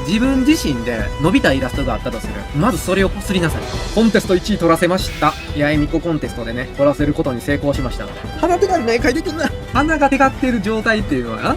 自分自身で伸びたイラストがあったとする。まずそれをこすりなさい。コンテスト1位取らせました。八重美子コンテストでね、取らせることに成功しましたので。鼻手がりの絵描いてくんな。鼻が手がってる状態っていうのはな。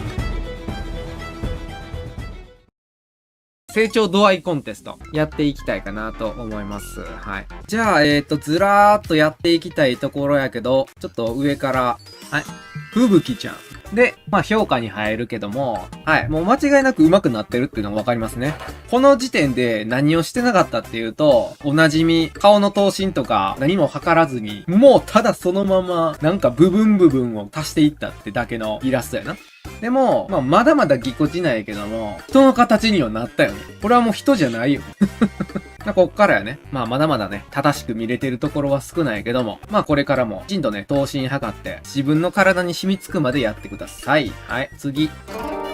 成長度合いコンテストやっていきたいかなと思います。はい。じゃあ、ずらーっとやっていきたいところやけど、ちょっと上から、はい。ふぶきちゃん。で、まあ評価に入るけども、はい。もう間違いなく上手くなってるっていうのがわかりますね。この時点で何をしてなかったっていうと、おなじみ、顔の頭身とか何も測らずに、もうただそのまま、なんか部分を足していったってだけのイラストやな。でも、まあ、まだまだぎこちないけども、人の形にはなったよね。これはもう人じゃないよ。こっからやね。まあ、まだまだね、正しく見れてるところは少ないけども、まあ、これからも、きちんとね、頭身測って、自分の体に染みつくまでやってください。はい、次。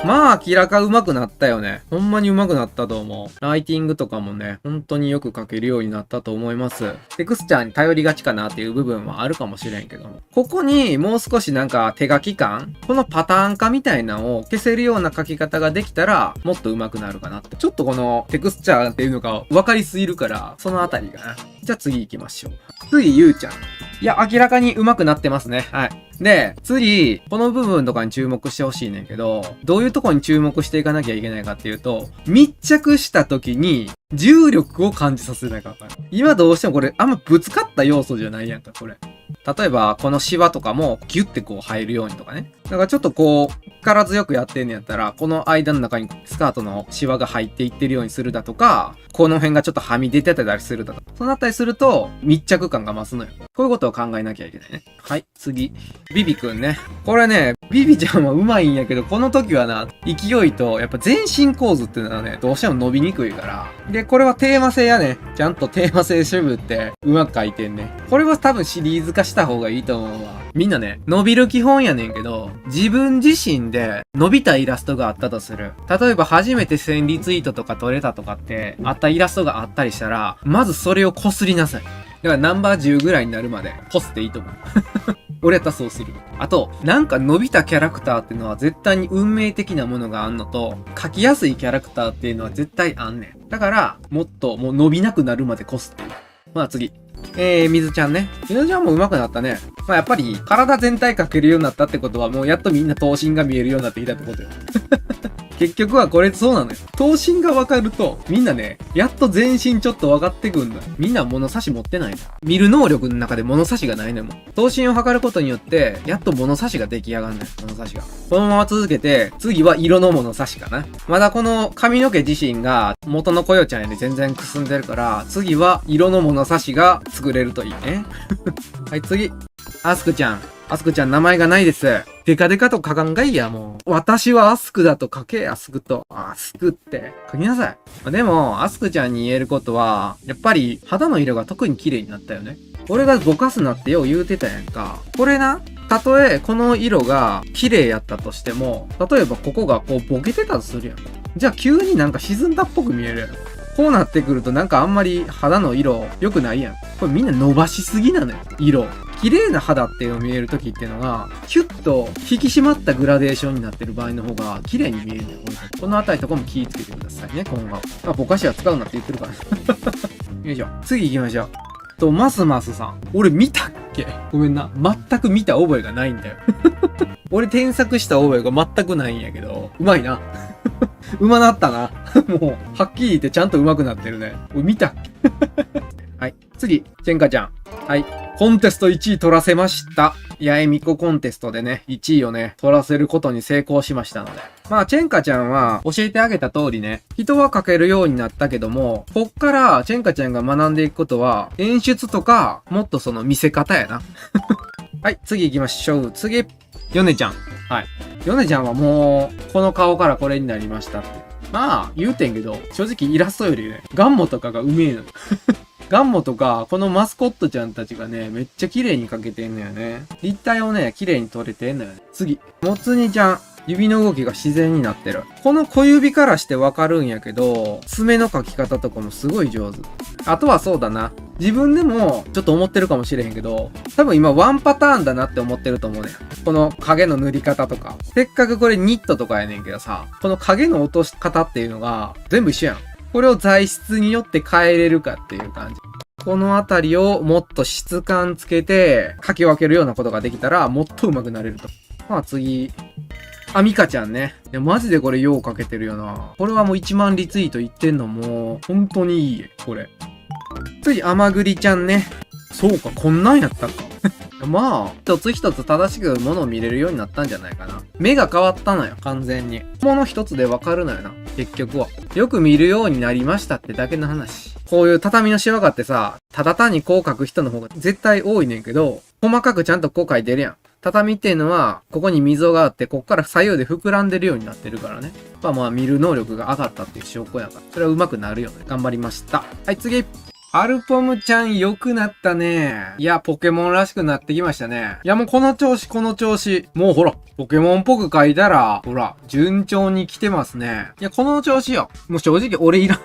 まあ、明らか上手くなったよね。ほんまに上手くなったと思う。ライティングとかもね、本当によく書けるようになったと思います。テクスチャーに頼りがちかなっていう部分はあるかもしれんけども。ここにもう少しなんか手書き感、このパターン化みたいなのを消せるような書き方ができたら、もっと上手くなるかなって。ちょっとこのテクスチャーっていうのが分かりすぎるから、そのあたりかな。じゃあ次行きましょう。次、ゆうちゃん。いや、明らかに上手くなってますね。はい。で、次、この部分とかに注目してほしいねんけど、どういうとこに注目していかなきゃいけないかっていうと、密着した時に重力を感じさせなきゃいけない。今どうしてもこれあんまぶつかった要素じゃないやんか、これ。例えば、このシワとかもギュッてこう入るようにとかね。だからちょっとこう、力強くやってんのやったら、この間の中にスカートのシワが入っていってるようにするだとか、この辺がちょっとはみ出てたりするだとか。そうなったりすると、密着感が増すのよ。こういうことを考えなきゃいけないね。はい、次。ビビくんね。これね、ビビちゃんは上手いんやけど、この時はな、勢いと、やっぱ全身構図っていうのはね、どうしても伸びにくいから。で、これはテーマ性やね。ちゃんとテーマ性渋って、うまく書いてんね。これは多分シリーズ化した方がいいと思うわ。みんなね、伸びる基本やねんけど、自分自身で伸びたイラストがあったとする。例えば初めて1000リツイートとか撮れたとかって、あったイラストがあったりしたら、まずそれをこすりなさい。だからナンバー10ぐらいになるまで、こすっていいと思う。俺やったらそうする。あと、なんか伸びたキャラクターっていうのは絶対に運命的なものがあんのと、描きやすいキャラクターっていうのは絶対あんねん。だから、もっともう伸びなくなるまでこすっていい。まあ次。水ちゃんね。水ちゃんも上手くなったね。まあやっぱり、体全体描けるようになったってことは、もうやっとみんな頭身が見えるようになってきたってことよ。結局はこれそうなのよ。頭身が分かると、みんなね、やっと全身ちょっと分かってくんのよ。みんな物差し持ってないの。見る能力の中で物差しがないのよ。もう頭身を測ることによって、やっと物差しが出来上がるのよ。物差しが。このまま続けて、次は色の物差しかな。まだこの髪の毛自身が元のこよちゃんより全然くすんでるから、次は色の物差しが作れるといいね。はい、次。アスクちゃん。アスクちゃん名前がないです。デカデカと書かんがいや、もう。私はアスクだと書け、アスクと。アスクって書きなさい。でも、アスクちゃんに言えることは、やっぱり肌の色が特に綺麗になったよね。俺がぼかすなってよう言うてたやんか。これな、たとえこの色が綺麗やったとしても、例えばここがこうボケてたとするやん。じゃあ急になんか沈んだっぽく見えるやん。こうなってくるとなんかあんまり肌の色良くないやん。これみんな伸ばしすぎなのよ、色。綺麗な肌っていうのを見える時っていうのが、キュッと引き締まったグラデーションになってる場合の方が綺麗に見えるのよ。このあたりとかも気をつけてくださいね、今後。まあ、ぼかしは使うなって言ってるから。よいしょ。次行きましょう。ますますさん。俺見たっけ？ごめんな。全く見た覚えがないんだよ。俺添削した覚えが全くないんやけど、うまいな。うまなったな。もう、はっきり言ってちゃんと上手くなってるね。俺見たっけ？はい。次、チェンカちゃん。はい。コンテスト1位取らせました。八重美子コンテストでね、1位をね、取らせることに成功しましたので。まあ、チェンカちゃんは教えてあげた通りね、人は描けるようになったけども、こっからチェンカちゃんが学んでいくことは、演出とか、もっとその見せ方やな。はい、次行きましょう。次、ヨネちゃん。はい。ヨネちゃんはもう、この顔からこれになりましたって。まあ、言うてんけど、正直イラストよりね、ガンモとかがうめえの。ガンモとか、このマスコットちゃんたちがね、めっちゃ綺麗に描けてんのよね。立体をね、綺麗に撮れてんのよね。次、もつにちゃん。指の動きが自然になってる。この小指からしてわかるんやけど、爪の描き方とかもすごい上手。あとはそうだな。自分でもちょっと思ってるかもしれへんけど、多分今ワンパターンだなって思ってると思うねん。この影の塗り方とか。せっかくこれニットとかやねんけどさ、この影の落とし方っていうのが全部一緒やん。これを材質によって変えれるかっていう感じ。このあたりをもっと質感つけて描き分けるようなことができたらもっと上手くなれると。まあ次。あ、ミカちゃんね。いや、マジでこれよう描けてるよな。これはもう1万リツイートいってんのもう、本当にいい。これ。次、アマグリちゃんね。そうか、こんなんやったか。まあ、一つ一つ正しく物を見れるようになったんじゃないかな。目が変わったのよ、完全に。もの一つでわかるのよな、結局は。よく見るようになりましたってだけの話。こういう畳のシワがってさ、ただ単にこう描く人の方が絶対多いねんけど、細かくちゃんとこう描いてるやん。畳っていうのは、ここに溝があって、こっから左右で膨らんでるようになってるからね。まあ見る能力が上がったっていう証拠やから。それは上手くなるよね。頑張りました。はい、次。アルポムちゃん良くなったね。いや、ポケモンらしくなってきましたね。いや、もうこの調子、この調子。もうほら、ポケモンっぽく書いたら、ほら、順調に来てますね。いや、この調子よ。もう正直俺いらん。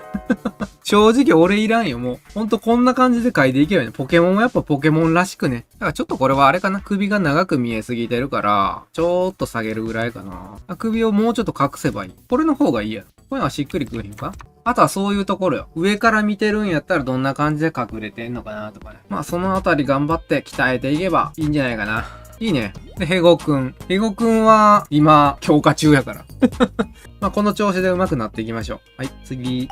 正直俺いらんよ。もう、ほんとこんな感じで書いていけばいいね。ポケモンはやっぱポケモンらしくね。だからちょっとこれはあれかな。首が長く見えすぎてるから、ちょっと下げるぐらいかな。首をもうちょっと隠せばいい。これの方がいいや。こういうのはしっくりくるへんか？あとはそういうところよ。上から見てるんやったらどんな感じで隠れてんのかなとかね。まあそのあたり頑張って鍛えていけばいいんじゃないかな。いいね。で、ヘゴくん。ヘゴくんは今強化中やから。まあこの調子で上手くなっていきましょう。はい、次。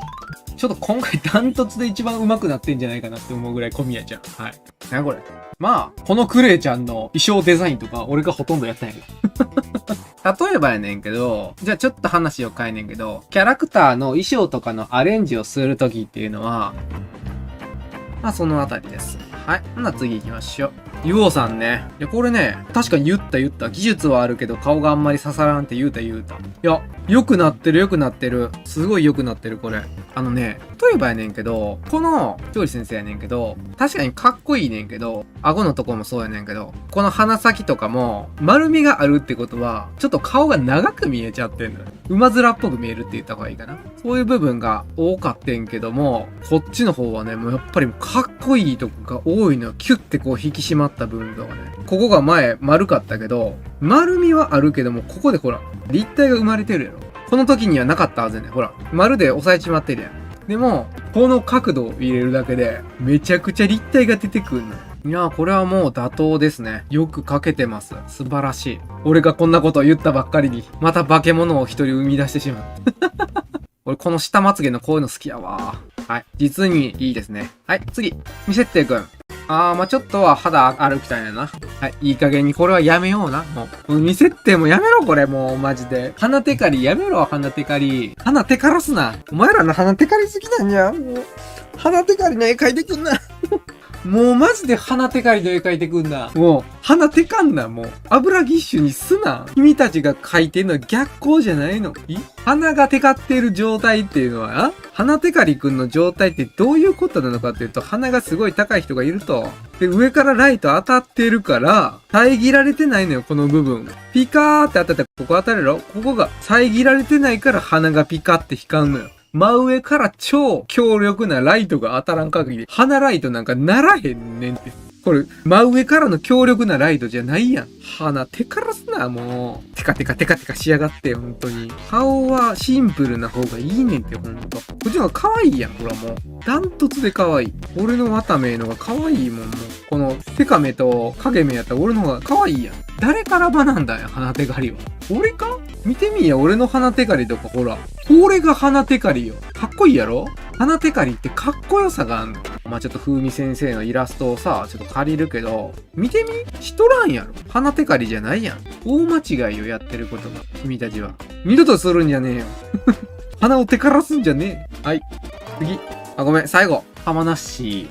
ちょっと今回ダントツで一番上手くなってんじゃないかなって思うぐらい小宮ちゃん。はい。なにこれ。まあ、このクレイちゃんの衣装デザインとか俺がほとんどやったんやけど。例えばやねんけど、じゃあちょっと話を変えねんけど、キャラクターの衣装とかのアレンジをするときっていうのは、まあそのあたりです。はい。ほな次行きましょう。ユオさんね。いや、これね、確かに言った。技術はあるけど顔があんまり刺さらんって言うた。いや、良くなってる。すごい良くなってる、これ。例えばやねんけど、この、調理先生やねんけど、確かにかっこいいねんけど、顎のとこもそうやねんけど、この鼻先とかも、丸みがあるってことは、ちょっと顔が長く見えちゃってんのよ。馬面っぽく見えるって言った方がいいかな。そういう部分が多かってんけども、こっちの方はね、もうやっぱりかっこいいとこが多いのよ。キュッてこう引き締まった部分とかね。ここが前丸かったけど、丸みはあるけども、ここでほら、立体が生まれてるやろ。この時にはなかったはずやねん。ほら、丸で押さえちまってるやん。でも、この角度を入れるだけで、めちゃくちゃ立体が出てくるのよ。いやー、これはもう妥当ですね。よく描けてます。素晴らしい。俺がこんなことを言ったばっかりに、また化け物を一人生み出してしまう。俺この下まつげのこういうの好きやわ。はい。実にいいですね。はい、次。ミセッテイ君。まあちょっとは肌歩きたいな。はい。いい加減にこれはやめような。もう見設定もやめろ、これ。もう、マジで。鼻テカリやめろ、鼻テカリ。鼻テカらすな。お前らの鼻テカリ好きなんや。もう、鼻テカリの絵描いてくんな。もうマジで鼻テカリの絵描いてくんな。もう、鼻テカんな、もう。油ぎっしゅにすな。君たちが描いてんのは逆光じゃないの。鼻がテカってる状態っていうのは、鼻テカリくんの状態ってどういうことなのかっていうと、鼻がすごい高い人がいると。で、上からライト当たってるから、遮られてないのよ、この部分。ピカーって当たったら、ここ当たるやろ？ここが遮られてないから鼻がピカって光るのよ。真上から超強力なライトが当たらん限り、鼻ライトなんかならへんねんって。これ、真上からの強力なライトじゃないやん。鼻テカらすな、もう。テカテカしやがって、ほんとに。顔はシンプルな方がいいねんって、ほんと。こっちの方が可愛いやん、ほらもう。ダントツで可愛い。俺の綿目のが可愛いもん、もう。この、テカ目と影目やったら俺の方が可愛いやん。誰から学んだんや、鼻テカリは。俺か？見てみや、俺の鼻テカリとか、ほら。これが鼻テカリよ。かっこいいやろ？鼻テカリってかっこよさがあんの。まあちょっと風味先生のイラストをさ、ちょっと借りるけど、見てみ？しとらんやろ。鼻テカリじゃないやん。大間違いをやってることが、君たちは。二度とするんじゃねえよ。鼻をテカらすんじゃねえ。はい。次。ごめん、最後。浜梨。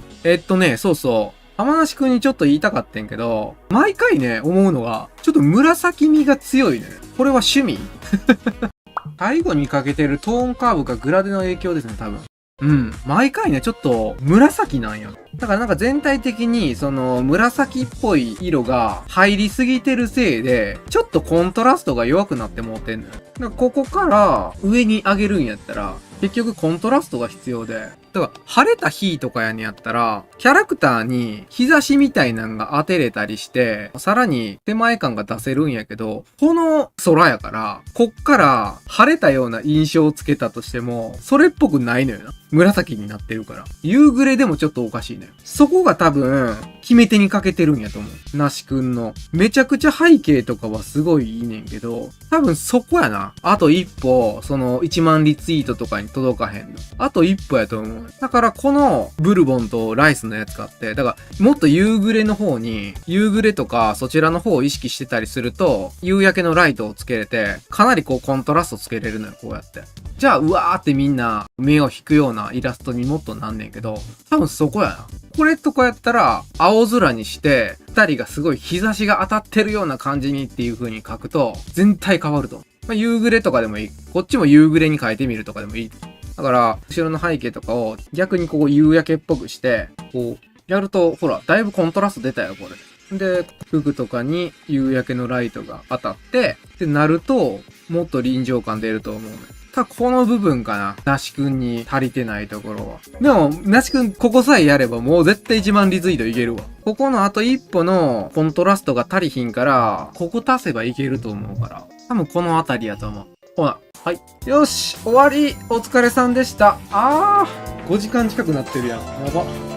そうそう。浜梨くんにちょっと言いたかったんけど、毎回ね、思うのが、ちょっと紫みが強いね。これは趣味？最後にかけてるトーンカーブがグラデの影響ですね、多分。うん。毎回ね、ちょっと紫なんよ。だからなんか全体的にその紫っぽい色が入りすぎてるせいで、ちょっとコントラストが弱くなってもうてんのよ。だからここから上に上げるんやったら、結局コントラストが必要で。だから晴れた日とかやねやったら、キャラクターに日差しみたいなんが当てれたりして、さらに手前感が出せるんやけど、この空やから、こっから晴れたような印象をつけたとしても、それっぽくないのよな。紫になってるから。夕暮れでもちょっとおかしいのよ。そこが多分、決め手にかけてるんやと思う。なしくんの。めちゃくちゃ背景とかはすごいいいねんけど、多分そこやな。あと一歩、その1万リツイートとかに届かへんの。あと一歩やと思う。だからこのブルボンとライスのやつ買って、だからもっと夕暮れの方に、夕暮れとかそちらの方を意識してたりすると、夕焼けのライトをつけれて、かなりこうコントラストつけれるのよ、こうやって。じゃあ、うわーってみんな目を引くようなイラストにもっとなんねんけど、多分そこやな。これとかやったら、青空にして、二人がすごい日差しが当たってるような感じにっていう風に書くと、全体変わると。まあ、夕暮れとかでもいい。こっちも夕暮れに変えてみるとかでもいい。だから、後ろの背景とかを逆にこう夕焼けっぽくして、こう、やると、ほら、だいぶコントラスト出たよ、これ。で、服とかに夕焼けのライトが当たって、ってなると、もっと臨場感出ると思うね。ただこの部分かな。なしくんに足りてないところは。でも、なしくんここさえやればもう絶対1万リツイートいけるわ。ここのあと一歩のコントラストが足りひんから、ここ足せばいけると思うから。多分このあたりやと思う。ほな。はい。よし、終わり。お疲れさんでした。5時間近くなってるやん。やば。